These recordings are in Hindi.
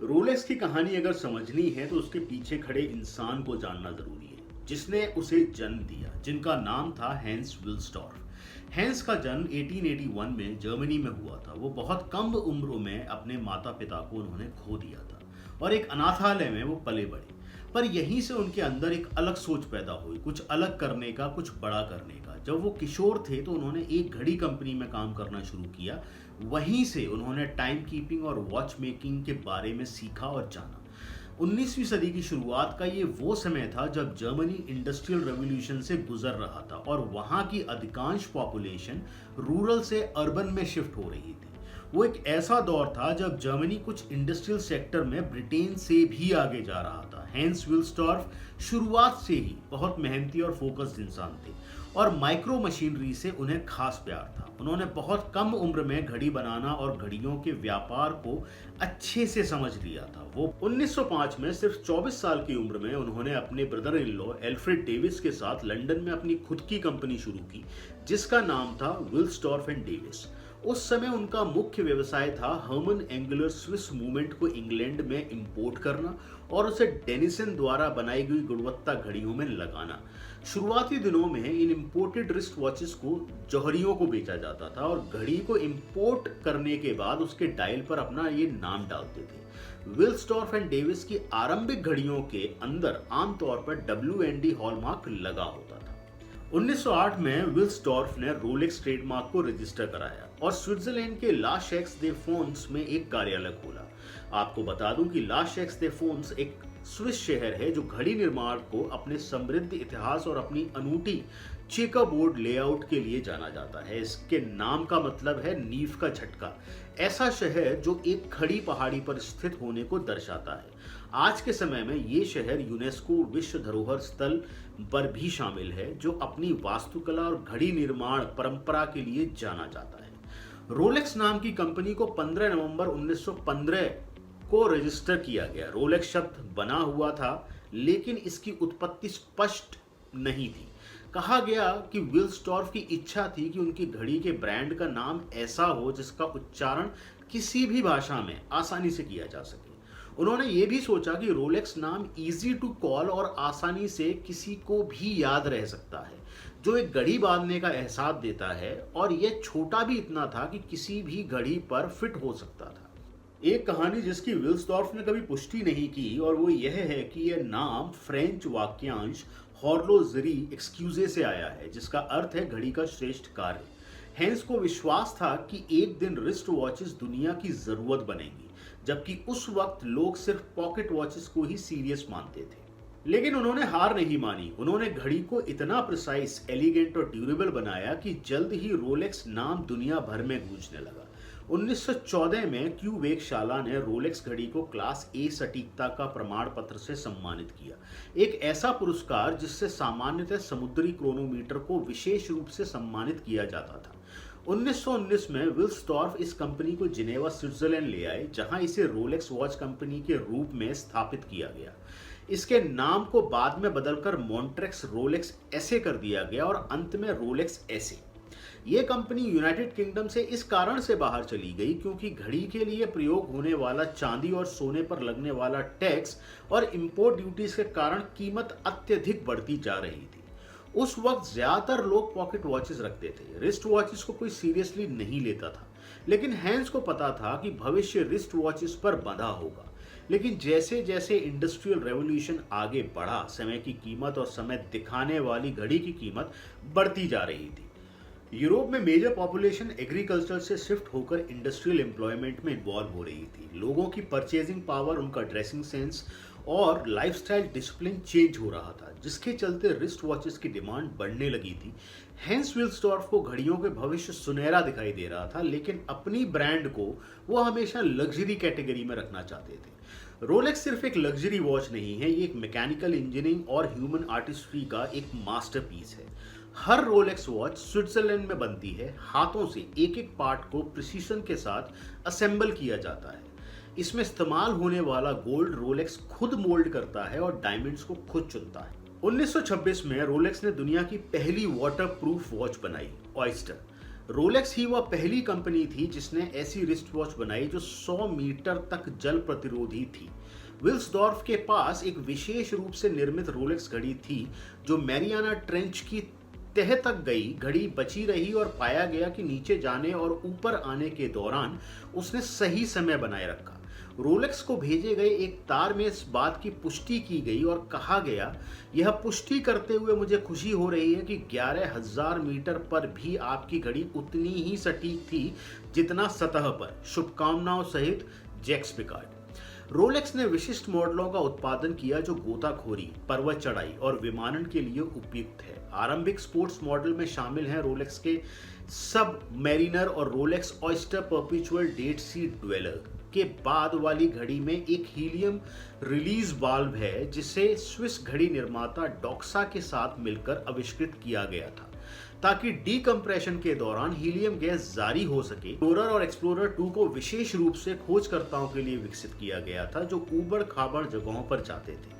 रोलेक्स की कहानी अगर समझनी है तो उसके पीछे खड़े इंसान को जानना जरूरी है जिसने उसे जन्म दिया, जिनका नाम था हैंस विल्सडॉर्फ। हैंस का जन्म 1881 में जर्मनी में हुआ था। वो बहुत कम उम्र में अपने माता पिता को उन्होंने खो दिया था और एक अनाथालय में वो पले बड़े। पर यहीं से उनके अंदर एक अलग सोच पैदा हुई, कुछ अलग करने का, कुछ बड़ा करने का। जब वो किशोर थे तो उन्होंने एक घड़ी कंपनी में काम करना शुरू किया। वहीं से उन्होंने टाइम कीपिंग और वॉच मेकिंग के बारे में सीखा और जाना। 19वीं सदी की शुरुआत का ये वो समय था जब जर्मनी इंडस्ट्रियल रेवोल्यूशन से गुजर रहा था और वहाँ की अधिकांश पॉपुलेशन रूरल से अर्बन में शिफ्ट हो रही थी। वो एक ऐसा दौर था जब जर्मनी कुछ इंडस्ट्रियल सेक्टर में ब्रिटेन से भी आगे जा रहा था। हैंस विल्सडॉर्फ शुरुआत से ही बहुत मेहनती और फोकस्ड इंसान थे और माइक्रो मशीनरी से उन्हें खास प्यार था। उन्होंने बहुत कम उम्र में घड़ी बनाना और घड़ियों के व्यापार को अच्छे से समझ लिया था। वो 1905 में सिर्फ 24 साल की उम्र में उन्होंने अपने brother in law Alfred Davis के साथ लंदन में अपनी खुद की कंपनी शुरू की जिसका नाम था विल्सडॉर्फ एंड डेविस। उस समय उनका मुख्य व्यवसाय था हर्मन एंगुलर स्विस मूवमेंट को इंग्लैंड में इंपोर्ट करना और उसे डेनिसन द्वारा बनाई गई गुणवत्ता घड़ियों में लगाना। शुरुआती दिनों में इन इंपोर्टेड रिस्ट वॉचेस को जौहरियों को बेचा जाता था और घड़ी को इंपोर्ट करने के बाद उसके डायल पर अपना ये नाम डालते थे। विल्सडॉर्फ एंड डेविस की आरंभिक घड़ियों के अंदर आमतौर पर WND हॉलमार्क लगा होता था। 1908 में विल्सडॉर्फ ने रोलेक्स ट्रेडमार्क को रजिस्टर कराया और स्विट्जरलैंड के ला शेक्स दे फोन्स में एक कार्यालय खोला। आपको बता दूं कि ला शेक्स दे फोन्स एक स्विस शहर है जो घड़ी निर्माण को अपने समृद्ध इतिहास और अपनी अनूठी चेकर बोर्ड लेआउट के लिए जाना जाता है। इसके नाम का मतलब है नींव का झटका, ऐसा शहर जो एक खड़ी पहाड़ी पर स्थित होने को दर्शाता है। आज के समय में ये शहर यूनेस्को विश्व धरोहर स्थल पर भी शामिल है जो अपनी वास्तुकला और घड़ी निर्माण परंपरा के लिए जाना जाता है। रोलेक्स नाम की कंपनी को 15 नवंबर 1915 को रजिस्टर किया गया। रोलेक्स शब्द बना हुआ था लेकिन इसकी उत्पत्ति स्पष्ट नहीं थी। कहा गया कि विल्सडॉर्फ की इच्छा थी कि उनकी घड़ी के ब्रांड का नाम ऐसा हो जिसका उच्चारण किसी भी भाषा में आसानी से किया जा सके। उन्होंने ये भी सोचा कि रोलेक्स नाम इजी टू कॉल और आसानी से किसी को भी याद रह सकता है, जो एक घड़ी बांधने का एहसास देता है और यह छोटा भी इतना था कि किसी भी घड़ी पर फिट हो सकता था। एक कहानी जिसकी विल्सडॉर्फ ने कभी पुष्टि नहीं की और वो यह है कि यह नाम फ्रेंच वाक्यांश हॉर्लोजरी एक्सक्यूजे से आया है जिसका अर्थ है घड़ी का श्रेष्ठ कार्य। हैंस को विश्वास था कि एक दिन रिस्ट वॉचेस दुनिया की जरूरत बनेगी, जबकि उस वक्त लोग सिर्फ पॉकेट वॉचेस को ही सीरियस मानते थे। लेकिन उन्होंने हार नहीं मानी। उन्होंने घड़ी को इतना प्रिसाइज, एलिगेंट और ड्यूरेबल बनाया कि जल्द ही रोलेक्स नाम दुनिया भर में गूंजने लगा। 1914 में क्यू वेधशाला ने रोलेक्स घड़ी को क्लास ए सटीकता का प्रमाण पत्र से सम्मानित किया, एक ऐसा पुरस्कार जिससे सामान्यतः समुद्री क्रोनोमीटर को विशेष रूप से सम्मानित किया जाता था। 1919 में विल्सडॉर्फ इस कंपनी को जिनेवा स्विट्जरलैंड ले आए जहां इसे रोलेक्स वॉच कंपनी के रूप में स्थापित किया गया। इसके नाम को बाद में बदलकर मॉन्ट्रेक्स रोलेक्स ऐसे कर दिया गया और अंत में रोलेक्स ऐसे। ये कंपनी यूनाइटेड किंगडम से इस कारण से बाहर चली गई क्योंकि घड़ी के लिए प्रयोग होने वाला चांदी और सोने पर लगने वाला टैक्स और इंपोर्ट ड्यूटीज के कारण कीमत अत्यधिक बढ़ती जा रही थी। उस वक्त ज्यादातर लोग पॉकेट वॉचेस रखते थे, रिस्ट वॉचेस को कोई सीरियसली नहीं लेता था। लेकिन हैंस को पता था कि भविष्य रिस्ट वॉचेस पर बंधा होगा। लेकिन जैसे जैसे इंडस्ट्रियल रेवोल्यूशन आगे बढ़ा, समय की कीमत और समय दिखाने वाली घड़ी की कीमत बढ़ती जा रही थी। यूरोप में मेजर पॉपुलेशन एग्रीकल्चर से शिफ्ट होकर इंडस्ट्रियल एम्प्लॉयमेंट में इन्वॉल्व हो रही थी। लोगों की परचेजिंग पावर, उनका ड्रेसिंग सेंस और लाइफस्टाइल डिसिप्लिन चेंज हो रहा था, जिसके चलते रिस्ट वॉचेस की डिमांड बढ़ने लगी थी। हैंस विल्सडॉर्फ को घड़ियों के भविष्य सुनहरा दिखाई दे रहा था, लेकिन अपनी ब्रांड को वो हमेशा लग्जरी कैटेगरी में रखना चाहते थे। रोलेक्स सिर्फ एक लग्जरी वॉच नहीं है, ये एक मैकेनिकल इंजीनियरिंग और ह्यूमन आर्टिस्ट्री का एक मास्टरपीस है। हर रोलेक्स वॉच स्विट्जरलैंड में बनती है, हाथों से एक एक पार्ट को प्रिसीशन के साथ असेंबल किया जाता है। इसमें इस्तेमाल होने वाला गोल्ड रोलेक्स खुद मोल्ड करता है और डायमंड्स को खुद चुनता है। 1926 में रोलेक्स ने दुनिया की पहली वाटर प्रूफ वॉच बनाई, ऑयस्टर। रोलेक्स ही वह पहली कंपनी थी जिसने ऐसी रिस्ट वॉच बनाई जो 100 मीटर तक जल प्रतिरोधी थी। विल्सडॉर्फ के पास एक विशेष रूप से निर्मित रोलेक्स घड़ी थी जो मैरियाना ट्रेंच की तह तक गई। घड़ी बची रही और पाया गया कि नीचे जाने और ऊपर आने के दौरान उसने सही समय बनाए रखा। रोलेक्स को भेजे गए एक तार में इस बात की पुष्टि की गई और कहा गया, यह पुष्टि करते हुए मुझे खुशी हो रही है कि 11,000 मीटर पर भी आपकी घड़ी उतनी ही सटीक थी जितना सतह पर। शुभकामनाओं सहित, जैक्स पिकार्ड। रोलेक्स ने विशिष्ट मॉडलों का उत्पादन किया जो गोताखोरी, पर्वत चढ़ाई और विमानन के लिए उपयुक्त है। आरंभिक स्पोर्ट्स मॉडल में शामिल हैं रोलेक्स के सब मैरिनर और रोलेक्स ऑयस्टर परपेचुअल डेड सी ड्वेलर। के बाद वाली घड़ी में एक हीलियम रिलीज वाल्व है जिसे स्विस घड़ी निर्माता डॉक्सा के साथ मिलकर आविष्कृत किया गया था ताकि डीकंप्रेशन के दौरान हीलियम गैस जारी हो सके। एक्सप्लोरर और एक्सप्लोरर 2 को विशेष रूप से खोजकर्ताओं के लिए विकसित किया गया था जो ऊबड़ खाबड़ जगहों पर जाते थे।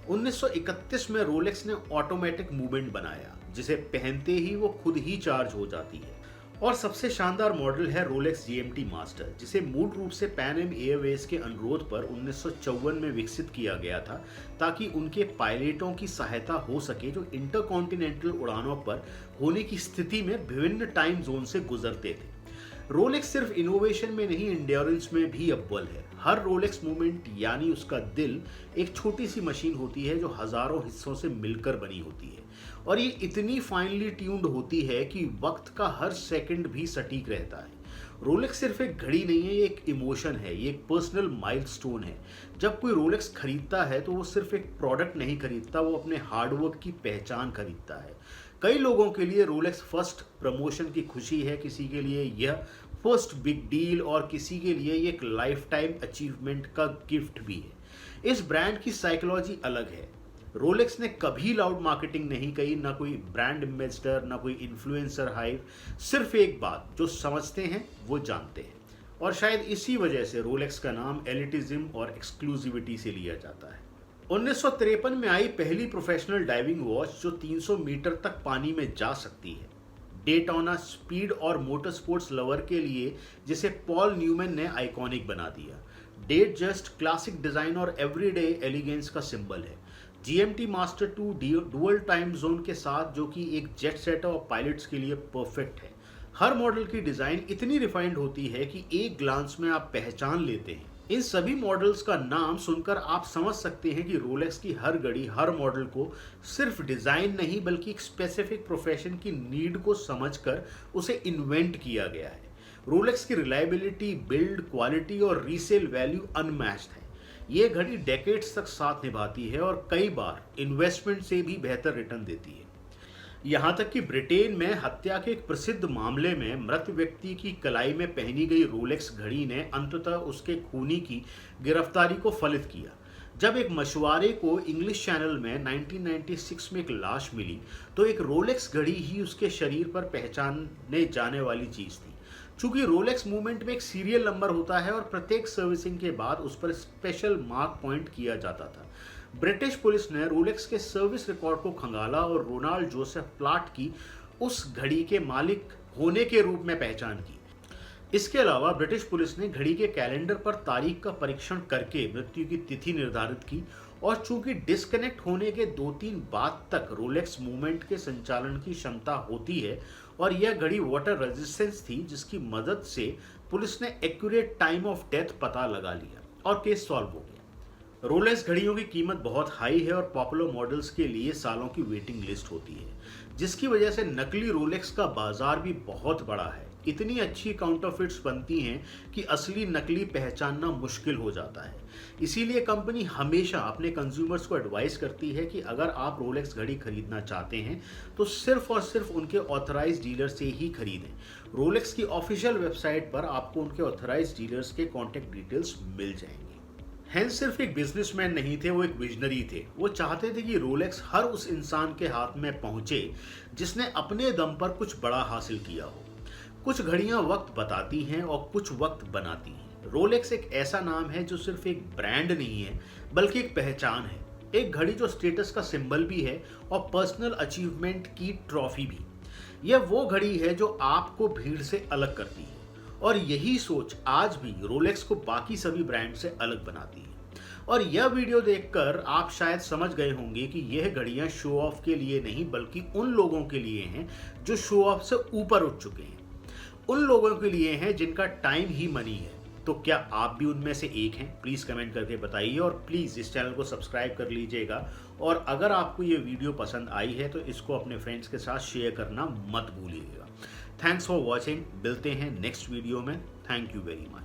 1931 में रोलेक्स ने ऑटोमेटिक मूवमेंट बनाया जिसे पहनते ही वो खुद ही चार्ज हो जाती है। और सबसे शानदार मॉडल है रोलेक्स जीएमटी मास्टर जिसे मूल रूप से पैन एम एयरवेज के अनुरोध पर 1954 में विकसित किया गया था ताकि उनके पायलटों की सहायता हो सके जो इंटरकॉन्टिनेंटल उड़ानों पर होने की स्थिति में विभिन्न टाइम जोन से गुजरते थे। रोलेक्स सिर्फ इनोवेशन में नहीं, एंड्योरेंस में भी अव्वल है। हर रोलेक्स मूवमेंट यानी उसका दिल एक छोटी सी मशीन होती है जो हजारों हिस्सों से मिलकर बनी होती है और ये इतनी फाइनली ट्यून्ड होती है कि वक्त का हर सेकंड भी सटीक रहता है। रोलेक्स सिर्फ एक घड़ी नहीं है, ये एक इमोशन है, ये एक पर्सनल माइलस्टोन है। जब कोई रोलेक्स खरीदता है तो वो सिर्फ एक प्रोडक्ट नहीं खरीदता, वो अपने हार्डवर्क की पहचान खरीदता है। कई लोगों के लिए रोलेक्स फर्स्ट प्रमोशन की खुशी है, किसी के लिए यह फर्स्ट बिग डील और किसी के लिए ये एक लाइफ टाइम अचीवमेंट का गिफ्ट भी है। इस ब्रांड की साइकोलॉजी अलग है। रोलेक्स ने कभी लाउड मार्केटिंग नहीं की, ना कोई ब्रांड एम्बेसडर, ना कोई इन्फ्लुएंसर हाइप। सिर्फ एक बात, जो समझते हैं वो जानते हैं। और शायद इसी वजह से रोलेक्स का नाम एलिटिज्म और एक्सक्लूसिविटी से लिया जाता है। 1953 में आई पहली प्रोफेशनल डाइविंग वॉच जो 300 मीटर तक पानी में जा सकती है। डेटोना स्पीड और मोटर स्पोर्ट्स लवर के लिए जिसे पॉल न्यूमैन ने आइकॉनिक बना दिया। डेट जस्ट क्लासिक डिजाइन और एवरीडे एलिगेंस का सिंबल है। GMT master 2 dual time zone के साथ जो कि एक जेट सेटर और पायलट्स के लिए परफेक्ट है। हर मॉडल की डिजाइन इतनी रिफाइंड होती है कि एक ग्लांस में आप पहचान लेते हैं। इन सभी मॉडल्स का नाम सुनकर आप समझ सकते हैं कि रोलेक्स की हर घड़ी, हर मॉडल को सिर्फ डिजाइन नहीं बल्कि एक स्पेसिफिक प्रोफेशन की नीड को समझकर उसे इन्वेंट किया गया है। रोलेक्स की रिलायबिलिटी, बिल्ड क्वालिटी और रीसेल वैल्यू अनमैच्ड है। ये घड़ी डेकेड्स तक साथ निभाती है और कई बार इन्वेस्टमेंट से भी बेहतर रिटर्न देती है। यहाँ तक कि ब्रिटेन में हत्या के एक प्रसिद्ध मामले में मृत व्यक्ति की कलाई में पहनी गई रोलेक्स घड़ी ने अंततः उसके खूनी की गिरफ्तारी को फलित किया। जब एक मशुआरे को इंग्लिश चैनल में 1996 में एक लाश मिली तो एक रोलेक्स घड़ी ही उसके शरीर पर पहचाने जाने वाली चीज थी। चूंकि रोलेक्स मूवमेंट में एक सीरियल नंबर होता है और प्रत्येक सर्विसिंग के बाद उस पर स्पेशल मार्क पॉइंट किया जाता था। ब्रिटिश पुलिस ने रोलेक्स के सर्विस रिकॉर्ड को खंगाला और रोनाल्ड जोसेफ प्लाट की उस घड़ी के मालिक होने के रूप में पहचान की। इसके अलावा ब्रिटिश पुलिस ने घड़ी के कैलेंडर पर तारीख का परीक्षण करके मृत्यु की तिथि निर्धारित की और चूंकि डिस्कनेक्ट होने के 2-3 बाद तक रोलेक्स मूवमेंट के संचालन की क्षमता होती है और यह घड़ी वाटर रेजिस्टेंस थी जिसकी मदद से पुलिस ने एक्यूरेट टाइम ऑफ डेथ पता लगा लिया और केस सॉल्व हो गया। रोलेक्स घड़ियों की कीमत बहुत हाई है और पॉपुलर मॉडल्स के लिए सालों की वेटिंग लिस्ट होती है जिसकी वजह से नकली रोलेक्स का बाजार भी बहुत बड़ा है। इतनी अच्छी काउंटरफिट्स बनती हैं कि असली नकली पहचानना मुश्किल हो जाता है। इसीलिए कंपनी हमेशा अपने कंज्यूमर्स को एडवाइस करती है कि अगर आप रोलेक्स घड़ी खरीदना चाहते हैं तो सिर्फ और सिर्फ उनके ऑथराइज्ड डीलर से ही खरीदें। रोलेक्स की ऑफिशियल वेबसाइट पर आपको उनके ऑथराइज्ड डीलर्स के कॉन्टैक्ट डिटेल्स मिल जाएंगे। हेंस सिर्फ एक बिजनेसमैन नहीं थे, वो एक विजनरी थे। वो चाहते थे कि रोलेक्स हर उस इंसान के हाथ में पहुंचे जिसने अपने दम पर कुछ बड़ा हासिल किया हो। कुछ घड़ियां वक्त बताती हैं और कुछ वक्त बनाती हैं। रोलेक्स एक ऐसा नाम है जो सिर्फ एक ब्रांड नहीं है बल्कि एक पहचान है, एक घड़ी जो स्टेटस का सिंबल भी है और पर्सनल अचीवमेंट की ट्रॉफी भी। यह वो घड़ी है जो आपको भीड़ से अलग करती है और यही सोच आज भी रोलेक्स को बाकी सभी ब्रांड से अलग बनाती है। और यह वीडियो देखकर आप शायद समझ गए होंगे कि यह घड़ियां शो ऑफ के लिए नहीं बल्कि उन लोगों के लिए हैं जो शो ऑफ से ऊपर उठ चुके हैं, उन लोगों के लिए हैं जिनका टाइम ही मनी है। तो क्या आप भी उनमें से एक हैं? प्लीज कमेंट करके बताइए और प्लीज इस चैनल को सब्सक्राइब कर लीजिएगा। और अगर आपको ये वीडियो पसंद आई है तो इसको अपने फ्रेंड्स के साथ शेयर करना मत भूलिएगा। Thanks for watching. मिलते हैं नेक्स्ट वीडियो में। Thank you very much.